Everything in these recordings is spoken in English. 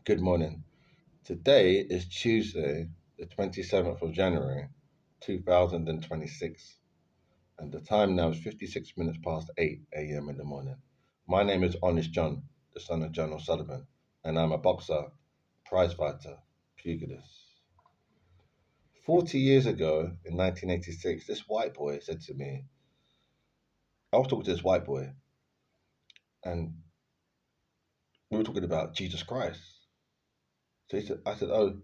Good morning. Today is Tuesday, the 27th of January, 2026, and the time now is 56 minutes past 8 a.m. in the morning. My name is Honest John, the son of John O'Sullivan, and I'm a boxer, prize fighter, pugilist. 40 years ago, in 1986, this white boy said to me, I was talking to this white boy, and we were talking about Jesus Christ. I said, oh,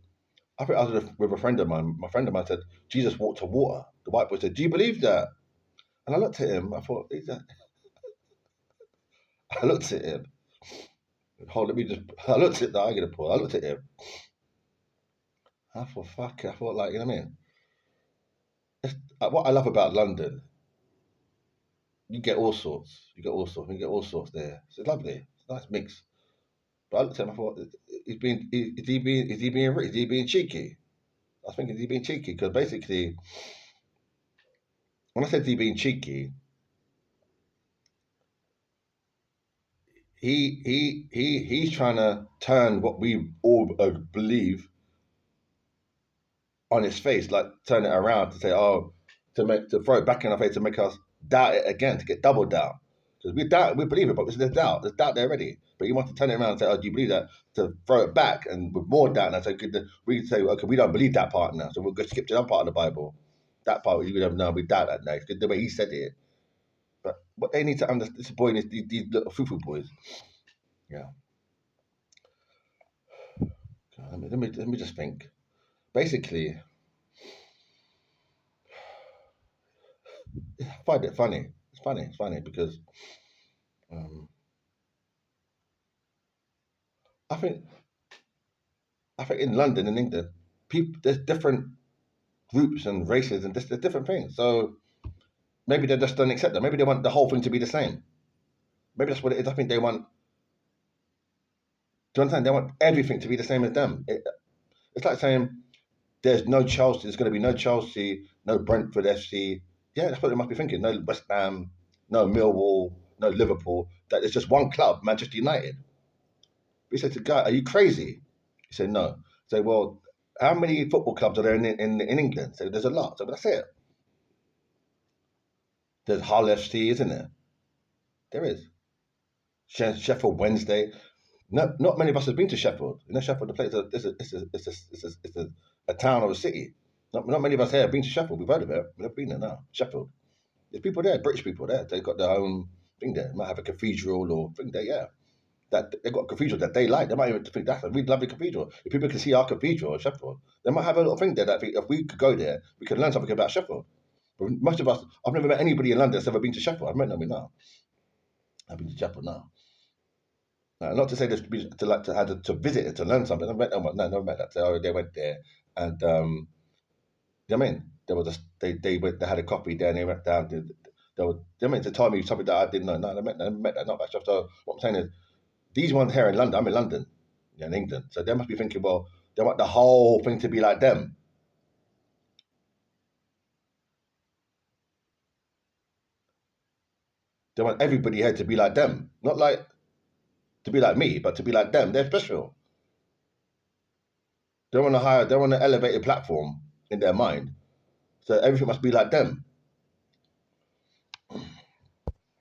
I think I was with a friend of mine. My friend of mine said, Jesus walked to water. The white boy said, do you believe that? And I looked at him. I thought, I looked at him. Hold, let me just, I looked at the, I get a pull. I looked at him. I thought, fuck it. I thought, like, you know what I mean? What I love about London, you get all sorts. You get all sorts there. So it's lovely. It's a nice mix. But I looked at him. I thought, is he being cheeky? I was thinking, is he being cheeky? Because basically, when I said is he being cheeky, he's trying to turn what we all believe on its face, like turn it around to say, oh, to throw it back in our face to make us doubt it again, to get double doubt. Because we believe it, but there's doubt there already. But you want to turn it around and say, oh, do you believe that? To throw it back and with more doubt, and I say, we say, okay, we don't believe that part now, so we'll go skip to that part of the Bible. That part you would have known we doubt that now, because the way he said it. But what they need to understand, this boy, these little fufu boys, yeah. Let me just think. Basically, I find it funny. It's funny. It's funny because um, I think I think in London and England, people there's different groups and races and there's different things. So maybe they just don't accept that. Maybe they want the whole thing to be the same. Maybe that's what it is. I think they want. Do you understand? They want everything to be the same as them. It's like saying there's no Chelsea. There's going to be no Chelsea, no Brentford FC. Yeah, that's what they must be thinking. No West Ham, no Millwall, no Liverpool. That there's just one club, Manchester United. We said to the guy, "Are you crazy?" He said, "No." So, well, how many football clubs are there in England? So there's a lot. So that's it. There's Hull FC, isn't there? There is. Sheffield Wednesday. No, not many of us have been to Sheffield. You know, Sheffield, the place, it's a town or a city. Not many of us here have been to Sheffield. We've heard of it. We've never been there now. Sheffield. There's people there, British people there. They've got their own thing there. They might have a cathedral or thing there, yeah. That they've got a cathedral that they like. They might even think that's a really lovely cathedral. If people can see our cathedral in Sheffield, they might have a little thing there that if we could go there, we could learn something about Sheffield. But most of us, I've never met anybody in London that's ever been to Sheffield. I've met nobody now. I've been to Sheffield now. Not to say this to like to had to visit it to learn something. I've met no, no, never met that. So they went there, and you know what I mean, there was a, they went they had a coffee there, and they went down. They were, you know what I mean, to tell me something that I didn't know. No, I met that not much. So what I'm saying is, these ones here in London, I'm in London, yeah, in England, so they must be thinking, well, they want the whole thing to be like them. They want everybody here to be like them, not like to be like me, but to be like them. They're special. They're on a elevated platform in their mind, so everything must be like them.